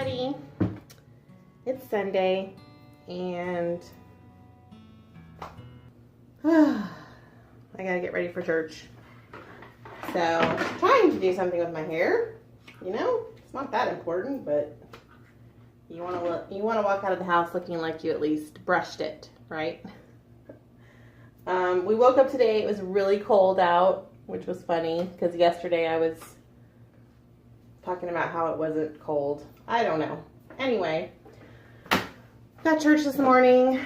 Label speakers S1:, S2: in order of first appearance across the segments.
S1: everybody. It's Sunday and I gotta get ready for church. So I'm trying to do something with my hair. You know, it's not that important, but you want to walk out of the house looking like you at least brushed it, right? We woke up today. It was really cold out, which was funny because yesterday I was talking about how it wasn't cold. I don't know. Anyway, got church this morning.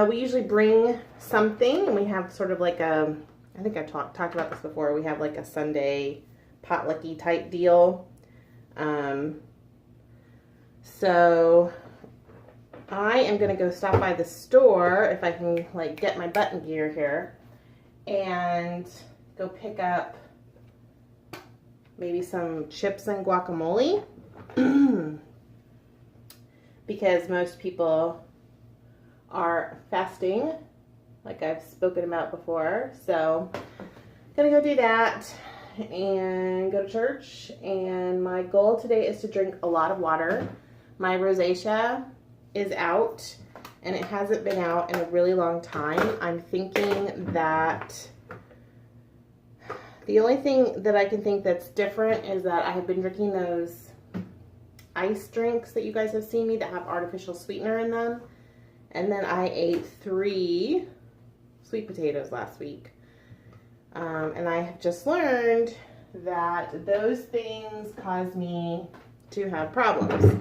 S1: We usually bring something, and we have sort of like a, I think I've talked about this before. We have like a Sunday potlucky type deal. So I am going to go stop by the store if I can like get my button gear here and go pick up maybe some chips and guacamole because most people are fasting like I've spoken about before. So I'm gonna go do that and go to church, and my goal today is to drink a lot of water. My rosacea is out, and it hasn't been out in a really long time. I'm thinking that the only thing that I can think that's different is that I have been drinking those ice drinks that you guys have seen me that have artificial sweetener in them. And then I ate 3 sweet potatoes last week. And I have just learned that those things cause me to have problems.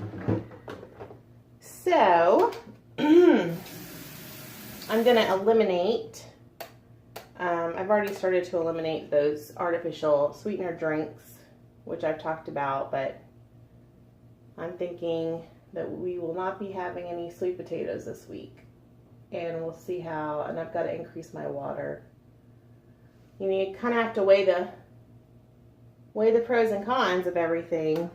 S1: So, I'm going to eliminate, I've already started to eliminate those artificial sweetener drinks, which I've talked about, but I'm thinking that we will not be having any sweet potatoes this week. And we'll see how, and I've got to increase my water. You know, you kind of have to weigh the pros and cons of everything.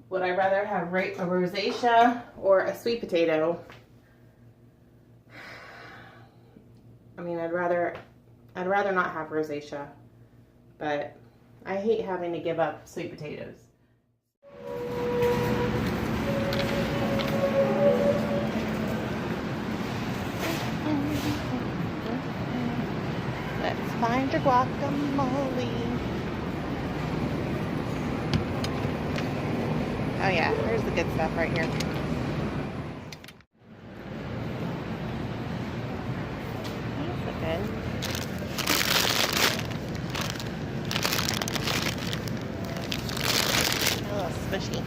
S1: Would I rather have a rosacea or a sweet potato? I mean, I'd rather not have rosacea, but I hate having to give up sweet potatoes. Let's find your guacamole. Oh yeah, here's the good stuff right here. These look good. A little smushy.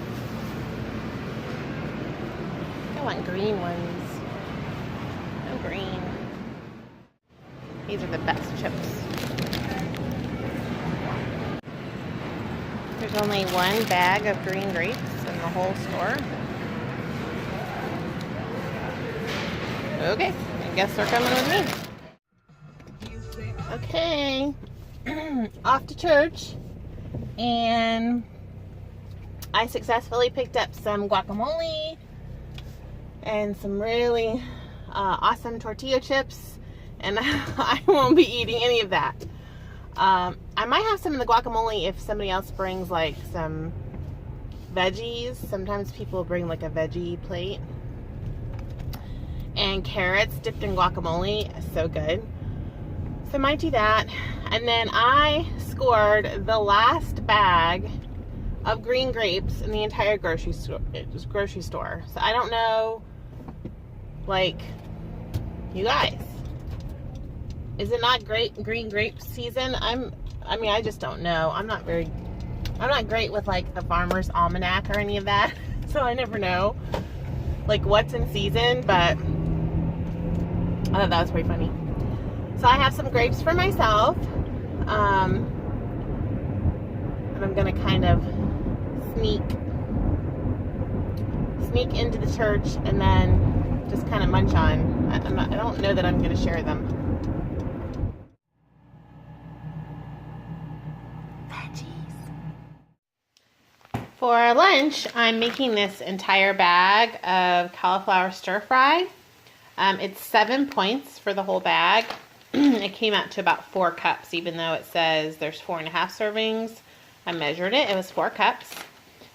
S1: I want green ones. No green. These are the best chips. There's only 1 bag of green grapes in the whole store. Okay, I guess they're coming with me. Okay, off to church, and I successfully picked up some guacamole and some really awesome tortilla chips, and I won't be eating any of that. I might have some of the guacamole if somebody else brings like some veggies. Sometimes people bring like a veggie plate. And carrots dipped in guacamole is so good. So I might do that. And then I scored the last bag of green grapes in the entire grocery store. So I don't know, like, you guys, is it not green grape season? I mean, I just don't know. I'm not great with like the Farmer's Almanac or any of that. So I never know like what's in season, but I thought that was pretty funny. So I have some grapes for myself. And I'm gonna kind of sneak into the church and then just kind of munch on. I don't know that I'm gonna share them. For lunch, I'm making this entire bag of cauliflower stir fry. It's 7 points for the whole bag. It came out to about 4 cups, even though it says there's 4.5 servings. I measured it. It was 4 cups.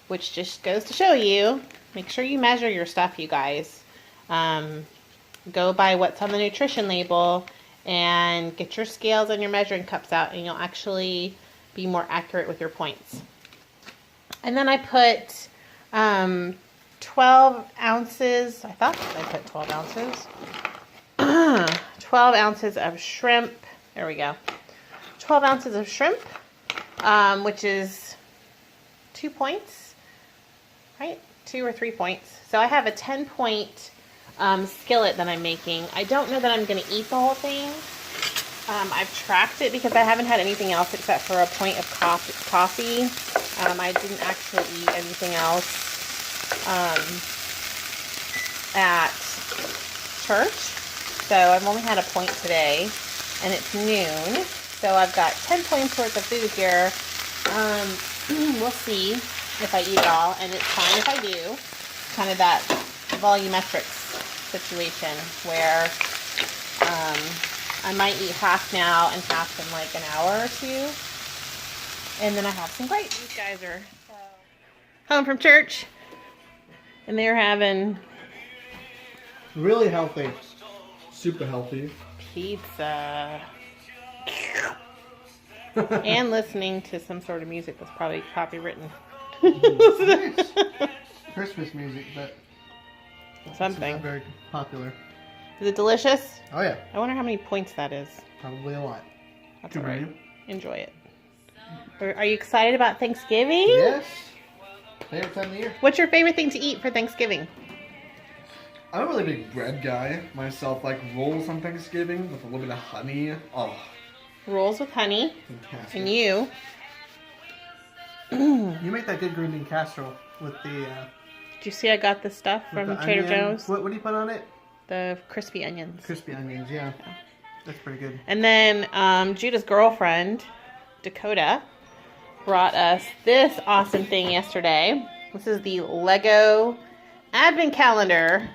S1: which just goes to show you, make sure you measure your stuff, you guys. Go by what's on the nutrition label and get your scales and your measuring cups out, and you'll actually be more accurate with your points. And then I put 12 ounces, I thought I put 12 ounces. 12 ounces of shrimp. There we go. 12 ounces of shrimp, which is 2 points, right? 2 or 3 points. So I have a 10-point skillet that I'm making. I don't know that I'm going to eat the whole thing. I've tracked it because I haven't had anything else except for a point of coffee. I didn't actually eat anything else at church. So I've only had a point today, and it's noon. So I've got 10 points worth of food here. We'll see if I eat it all, and it's fine if I do. Kind of that volumetrics situation where I might eat half now and half in like an hour or two. And then I have some grapes. These guys are home from church, and they're having
S2: really healthy, super healthy
S1: pizza and listening to some sort of music that's probably copywritten.
S2: Nice. Christmas music, but
S1: something.
S2: It's not very popular.
S1: Is it delicious?
S2: Oh yeah.
S1: I wonder how many points that is.
S2: Probably a lot.
S1: That's all right. Enjoy it. Are you excited about Thanksgiving?
S2: Yes. Favorite time of the year.
S1: What's your favorite thing to eat for Thanksgiving?
S2: I'm a really big bread guy myself. Like rolls on Thanksgiving with a little bit of honey. Oh,
S1: rolls with honey.
S2: Fantastic.
S1: And you?
S2: You make that good green bean casserole with the.
S1: Did you see I got the stuff from Trader Joe's?
S2: What do you put on it?
S1: The crispy onions.
S2: Crispy onions, yeah. That's pretty good.
S1: And then Judah's girlfriend, Dakota, brought us this awesome thing yesterday. This is the Lego Advent Calendar.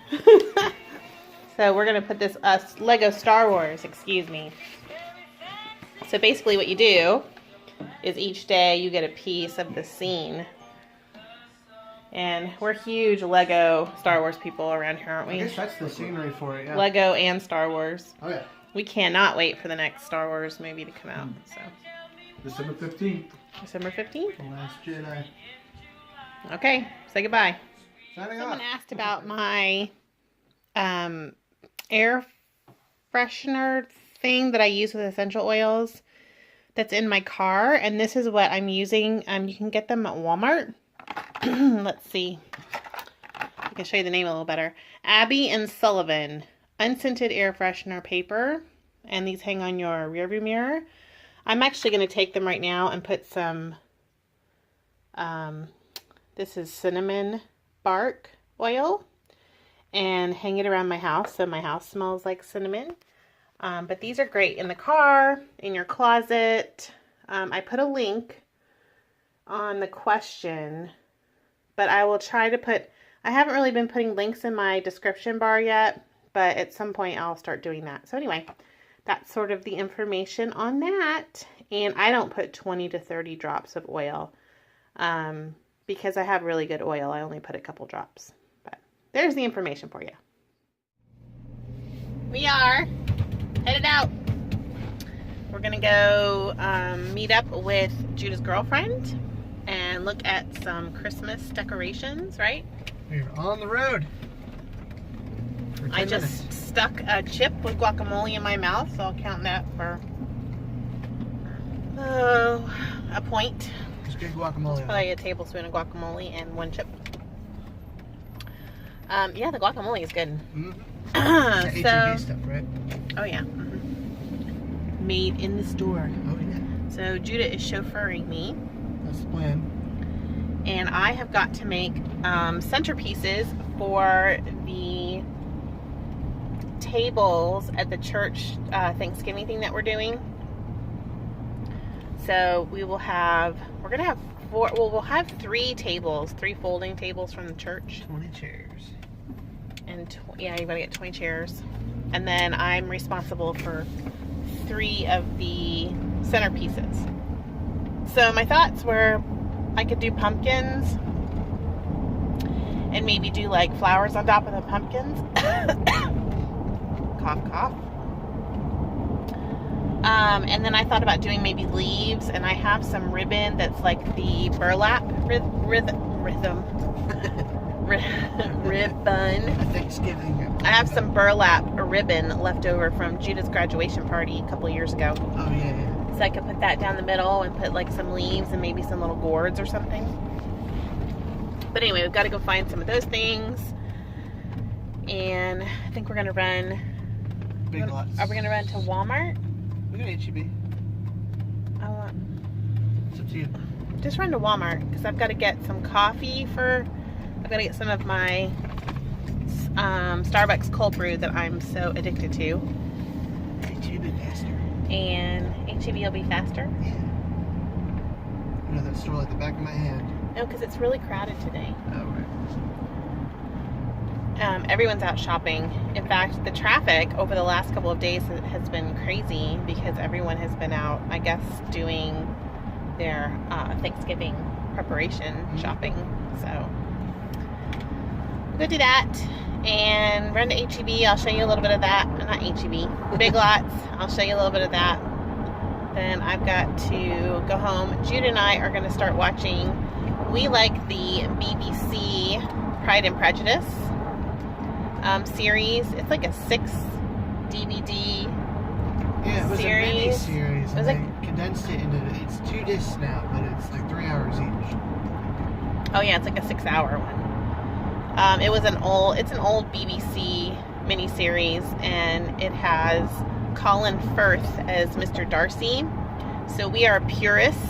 S1: So we're going to put this, Lego Star Wars, excuse me. So basically what you do is each day you get a piece of the scene. And we're huge Lego Star Wars people around here, aren't we?
S2: I guess that's the scenery for it, yeah.
S1: Lego and Star Wars.
S2: Oh, yeah.
S1: We cannot wait for the next Star Wars movie to come out. So
S2: December 15th.
S1: December 15th?
S2: The Last Jedi.
S1: Okay, say goodbye.
S2: Signing
S1: Someone
S2: off.
S1: asked about my air freshener thing that I use with essential oils that's in my car, and this is what I'm using. You can get them at Walmart. Let's see. I can show you the name a little better. Abby and Sullivan unscented air freshener paper, and these hang on your rearview mirror. I'm actually going to take them right now and put some this is cinnamon bark oil and hang it around my house so my house smells like cinnamon. But these are great in the car, in your closet. I put a link on the question, but I will try to put, I haven't really been putting links in my description bar yet, but at some point I'll start doing that. So anyway, that's sort of the information on that. And I don't put 20 to 30 drops of oil because I have really good oil. I only put a couple drops. But there's the information for you. We are headed out. We're going to go meet up with Judah's girlfriend and look at some Christmas decorations, right?
S2: We're on the road.
S1: I just stuck a chip with guacamole in my mouth, so I'll count that for a point.
S2: It's good guacamole.
S1: Probably a tablespoon of guacamole and one chip. Yeah, the guacamole is good.
S2: Mm-hmm.
S1: So,
S2: H-E-B stuff, right?
S1: Oh yeah. Mm-hmm. Made in the store.
S2: Oh yeah.
S1: So Judah is chauffeuring me.
S2: That's the plan.
S1: And I have got to make centerpieces for the tables at the church Thanksgiving thing that we're doing. So we will have, we're going to have four, well, we'll have 3 tables, 3 folding tables from the church.
S2: 20 chairs.
S1: And yeah, you got to get 20 chairs. And then I'm responsible for 3 of the centerpieces. So my thoughts were I could do pumpkins and maybe do like flowers on top of the pumpkins. Cough, cough. And then I thought about doing maybe leaves, and I have some ribbon that's like the burlap rhythm. Ribbon.
S2: Thanksgiving.
S1: I have some burlap ribbon left over from Judah's graduation party a couple of years ago.
S2: Oh yeah.
S1: So I could put that down the middle and put like some leaves and maybe some little gourds or something. But anyway, we've got to go find some of those things. And I think we're gonna run.
S2: Big Lots.
S1: Are we gonna run to Walmart?
S2: We got HEB. It's up to you.
S1: Just run to Walmart because I've got to get some coffee for. I've got to get some of my Starbucks cold brew that I'm so addicted to.
S2: HEB be faster.
S1: And HEB will be faster.
S2: Yeah. You know that store like the back of my hand.
S1: No, because it's really crowded today.
S2: Oh right.
S1: Everyone's out shopping. In fact, the traffic over the last couple of days has been crazy because everyone has been out, I guess, doing their Thanksgiving preparation shopping. So we'll go do that and run to HEB. I'll show you a little bit of that. Not HEB, Big Lots. I'll show you a little bit of that. Then I've got to go home. Judah and I are going to start watching. We like the BBC Pride and Prejudice series. It's like a 6 DVD
S2: Yeah, it was
S1: series.
S2: a mini series.
S1: It was
S2: And they condensed it into it's 2 discs now, but it's like 3 hours each.
S1: Oh yeah, it's like a 6-hour one. It's an old BBC miniseries, and it has Colin Firth as Mr. Darcy. So we are purists.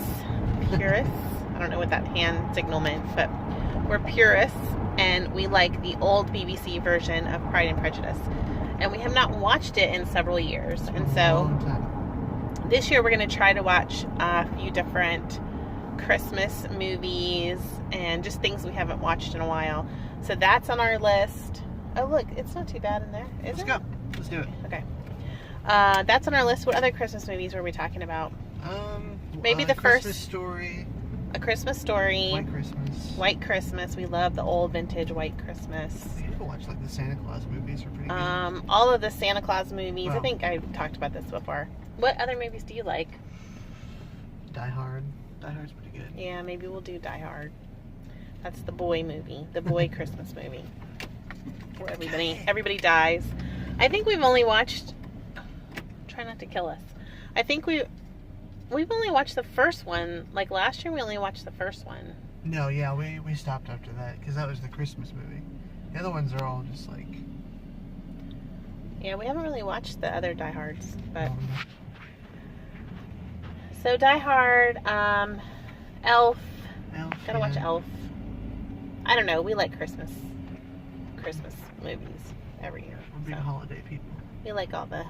S1: I don't know what that hand signal meant, but we're purists, and we like the old BBC version of Pride and Prejudice. And we have not watched it in several years. And so this year we're going to try to watch a few different Christmas movies and just things we haven't watched in a while. So that's on our list. Oh look, it's not too bad in there, is it?
S2: Let's go. Let's do it.
S1: Okay. That's on our list. What other Christmas movies were we talking about? Maybe the
S2: Christmas
S1: first
S2: Story.
S1: A Christmas Story.
S2: White Christmas.
S1: White Christmas. We love the old vintage White Christmas.
S2: You can watch like the Santa Claus movies are pretty good.
S1: All of the Santa Claus movies.
S2: Wow.
S1: I think I talked about this before. What other movies do you like?
S2: Die Hard. Die Hard's pretty good.
S1: Yeah, maybe we'll do Die Hard. That's the boy movie, the boy Christmas movie, where everybody dies. I think we've only watched. Try not to kill us. I think we've only watched the first one. Like last year, we only watched the first one.
S2: No, yeah, we stopped after that because that was the Christmas movie. The other ones are all just like.
S1: Yeah, we haven't really watched the other Die Hards, but. So Die Hard, Elf. Gotta watch Elf. I don't know. We like Christmas movies every year.
S2: We're big holiday people.
S1: We like all the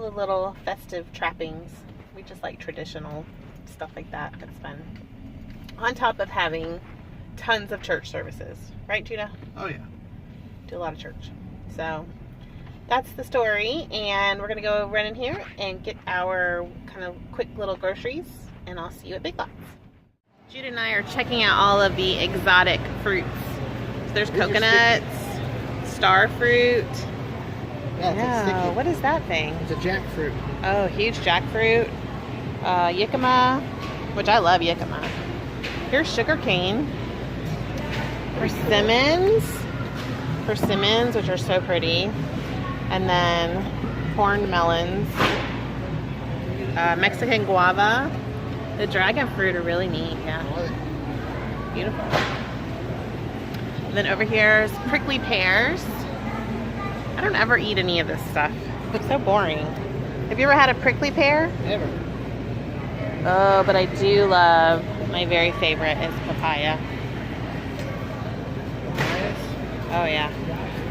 S1: little festive trappings. We just like traditional stuff like that. That's fun. On top of having tons of church services, right, Judah?
S2: Oh yeah.
S1: Do a lot of church. So that's the story, and we're gonna go run in here and get our kind of quick little groceries, and I'll see you at Big Lots. Judah and I are checking out all of the exotic fruits. So there's coconuts, star fruit.
S2: Yeah,
S1: What is that thing?
S2: it's a jackfruit.
S1: Oh, huge jackfruit. Jicama, which I love jicama. Here's sugar cane. Persimmons, which are so pretty. And then horned melons. Mexican guava. The dragon fruit are really neat, yeah. Beautiful. And then over here is prickly pears. I don't ever eat any of this stuff. It's so boring. Have you ever had a prickly pear?
S2: Never.
S1: Oh, but I do love, my very favorite is papaya. Oh yeah.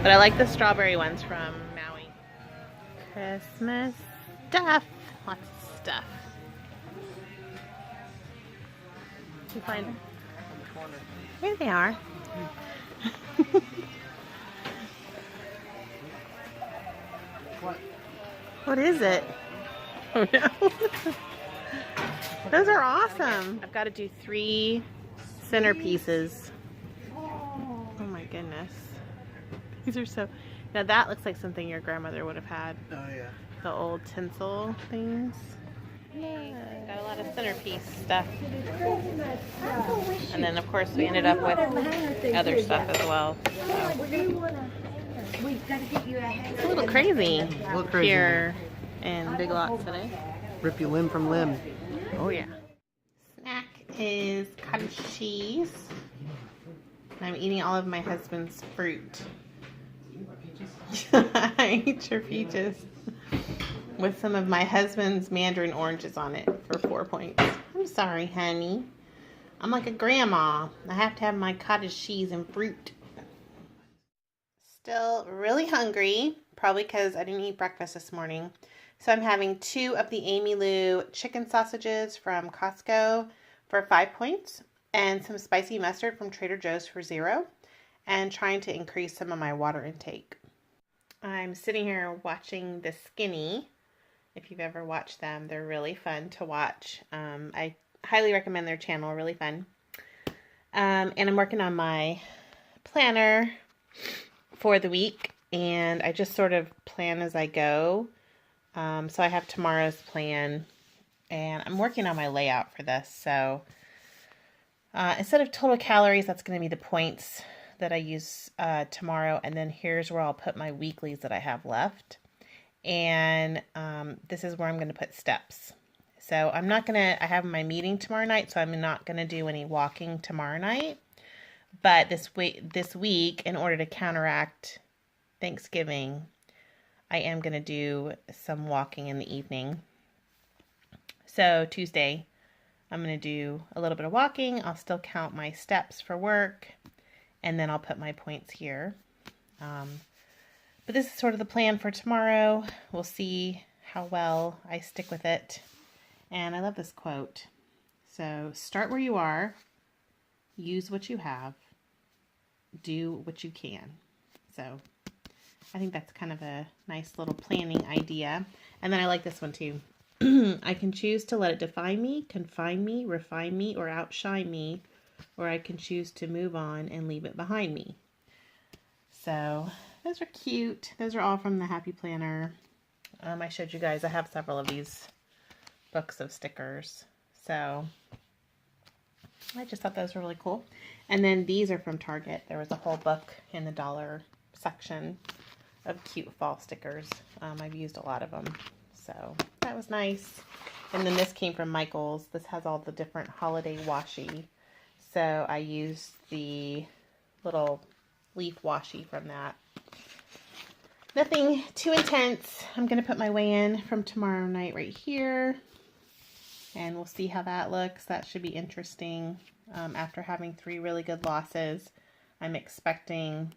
S1: But I like the strawberry ones from Maui. Christmas stuff. Lots of stuff. You find them?
S2: On the corner.
S1: Here they are.
S2: What?
S1: What is it? Oh no. Those are awesome. I've got to do 3 centerpieces. These are so... Now that looks like something your grandmother would have had.
S2: Oh yeah.
S1: The old tinsel things. Yeah. Got a lot of centerpiece stuff. And then of course we ended up with other stuff as well. It's a little crazy, here in Big Lots today.
S2: Rip you limb from limb.
S1: Oh yeah. Snack is cottage cheese. And I'm eating all of my husband's fruit. I eat your peaches. With some of my husband's mandarin oranges on it for 4 points. I'm sorry, honey. I'm like a grandma. I have to have my cottage cheese and fruit. Still really hungry, probably because I didn't eat breakfast this morning. So I'm having 2 of the Amy Lou chicken sausages from Costco for 5 points and some spicy mustard from Trader Joe's for 0, and trying to increase some of my water intake. I'm sitting here watching The Skinny. If you've ever watched them, they're really fun to watch. I highly recommend their channel, really fun. And I'm working on my planner for the week, and I just sort of plan as I go. So I have tomorrow's plan, and I'm working on my layout for this. So instead of total calories, that's going to be the points that I use tomorrow, and then here's where I'll put my weeklies that I have left. And this is where I'm going to put steps. So I'm not going to, I have my meeting tomorrow night, so I'm not going to do any walking tomorrow night. But this week, in order to counteract Thanksgiving, I am going to do some walking in the evening. So Tuesday, I'm going to do a little bit of walking. I'll still count my steps for work, and then I'll put my points here. But this is sort of the plan for tomorrow. We'll see how well I stick with it. And I love this quote. So, start where you are, use what you have, do what you can. So, I think that's kind of a nice little planning idea. And then I like this one too. I can choose to let it define me, confine me, refine me, or outshine me, or I can choose to move on and leave it behind me. So, those are cute. Those are all from the Happy Planner. I showed you guys, I have several of these books of stickers. So, I just thought those were really cool. And then these are from Target. There was a whole book in the dollar section of cute fall stickers. I've used a lot of them. So, that was nice. And then this came from Michael's. This has all the different holiday washi. So, I used the little leaf washi from that. Nothing too intense. I'm going to put my weigh-in from tomorrow night right here. And we'll see how that looks. That should be interesting. After having 3 really good losses, I'm expecting,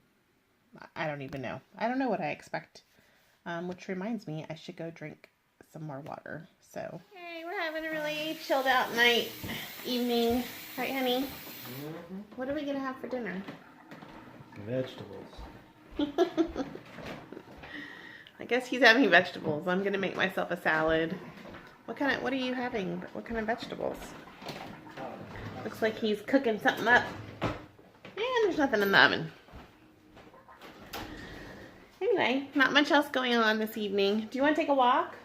S1: I don't even know. I don't know what I expect. Which reminds me, I should go drink some more water. So, hey, we're having a really chilled out evening. Right, honey? Mm-hmm. What are we going to have for dinner?
S2: Vegetables.
S1: I guess he's having vegetables. I'm gonna make myself a salad. What are you having? What kind of vegetables? Looks like he's cooking something up. And there's nothing in the oven. Anyway, not much else going on this evening. Do you want to take a walk?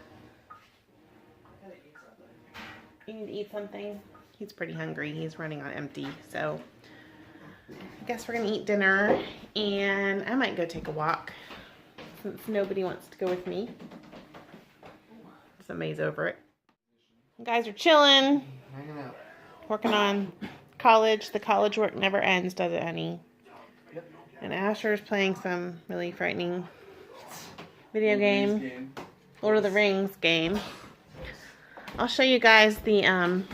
S1: You need to eat something? He's pretty hungry. He's running on empty, so I guess we're gonna eat dinner, and I might go take a walk since nobody wants to go with me. Somebody's over it. You guys are chilling,
S2: Hanging out.
S1: working on college. The college work never ends, does it, honey?
S2: Yep.
S1: And Asher's playing some really frightening video game. Lord of the Rings game. I'll show you guys the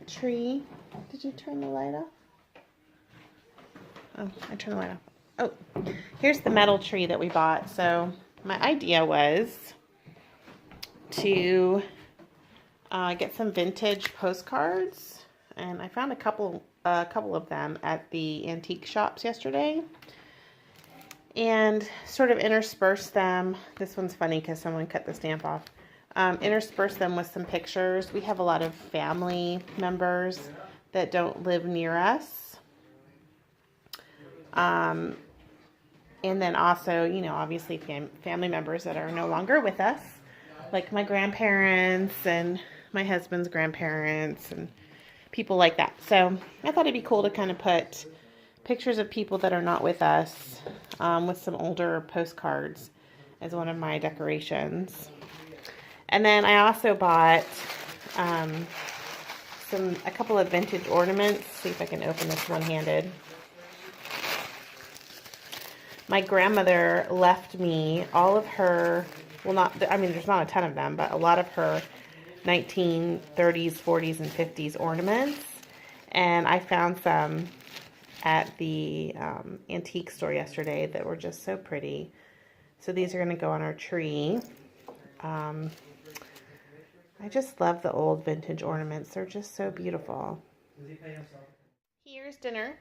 S1: tree. Did you turn the light off? Oh, I turned the light off. Oh, here's the metal tree that we bought. So my idea was to get some vintage postcards, and I found a couple of them at the antique shops yesterday, and sort of intersperse them. This one's funny because someone cut the stamp off. Intersperse them with some pictures. We have a lot of family members that don't live near us. And then also, you know, obviously family members that are no longer with us, like my grandparents and my husband's grandparents and people like that. So I thought it'd be cool to kind of put pictures of people that are not with us with some older postcards as one of my decorations. And then I also bought a couple of vintage ornaments. See if I can open this one-handed. My grandmother left me all of her, well, there's not a ton of them, but a lot of her 1930s, 40s, and 50s ornaments. And I found some at the antique store yesterday that were just so pretty. So these are going to go on our tree. I just love the old vintage ornaments. They're just so beautiful. Here's dinner.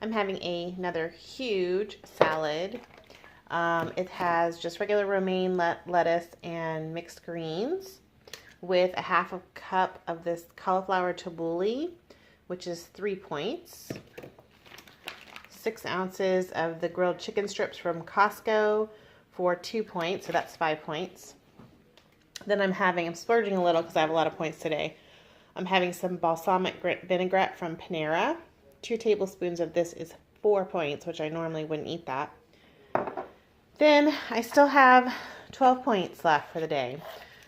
S1: I'm having another huge salad. It has just regular romaine lettuce and mixed greens with a half a cup of this cauliflower tabbouleh, which is 3 points. 6 ounces of the grilled chicken strips from Costco for 2 points, so that's 5 points. Then I'm splurging a little because I have a lot of points today. I'm having some balsamic vinaigrette from Panera. 2 tablespoons of this is 4 points, which I normally wouldn't eat that. Then I still have 12 points left for the day.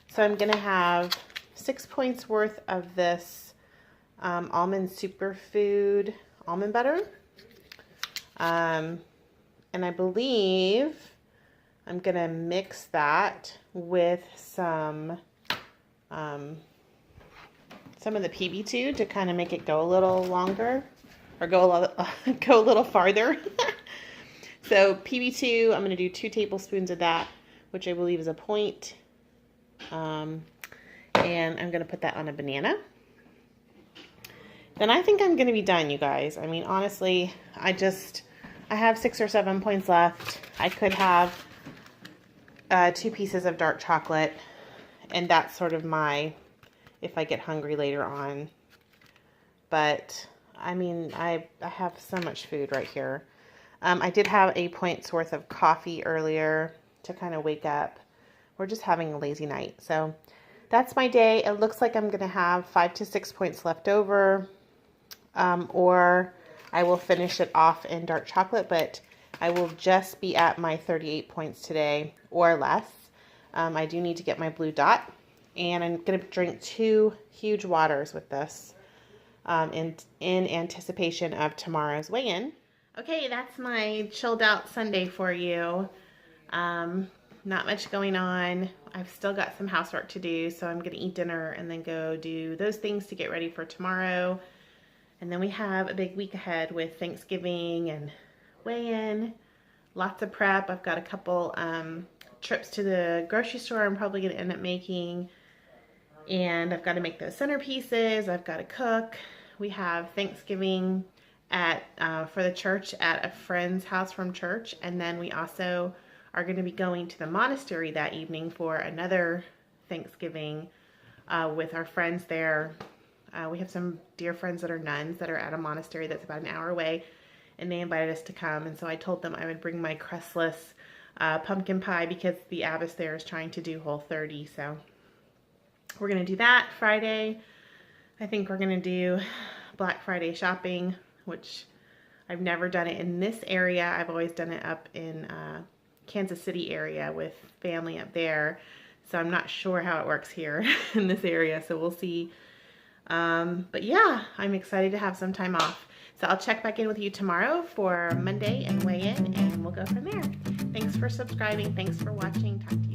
S1: So I'm going to have 6 points worth of this almond superfood almond butter. And I believe I'm going to mix that with some of the PB2 to kind of make it go a little longer. Or go a little farther. So PB2, I'm going to do 2 tablespoons of that, which I believe is a point. And I'm going to put that on a banana. Then I think I'm going to be done, you guys. I mean, honestly, I have 6 or 7 points left. I could have 2 pieces of dark chocolate, and that's sort of if I get hungry later on. But I mean, I have so much food right here. I did have a point's worth of coffee earlier to kind of wake up. We're just having a lazy night. So that's my day. It looks like I'm going to have 5 to 6 points left over. Or I will finish it off in dark chocolate, but I will just be at my 38 points today or less. I do need to get my blue dot. And I'm going to drink 2 huge waters with this. In anticipation of tomorrow's weigh-in. Okay, that's my chilled out Sunday for you. Not much going on. I've still got some housework to do, so I'm going to eat dinner and then go do those things to get ready for tomorrow. And then we have a big week ahead with Thanksgiving and weigh-in. Lots of prep. I've got a couple trips to the grocery store I'm probably going to end up making. And I've got to make those centerpieces. I've got to cook. We have Thanksgiving for the church at a friend's house from church. And then we also are going to be going to the monastery that evening for another Thanksgiving with our friends there. We have some dear friends that are nuns that are at a monastery that's about an hour away. And they invited us to come. And so I told them I would bring my crustless pumpkin pie because the abbess there is trying to do Whole30. So we're going to do that Friday. I think we're going to do Black Friday shopping, which I've never done it in this area. I've always done it up in Kansas City area with family up there. So I'm not sure how it works here in this area. So we'll see. But yeah, I'm excited to have some time off. So I'll check back in with you tomorrow for Monday and weigh in, and we'll go from there. Thanks for subscribing. Thanks for watching. Talk to you.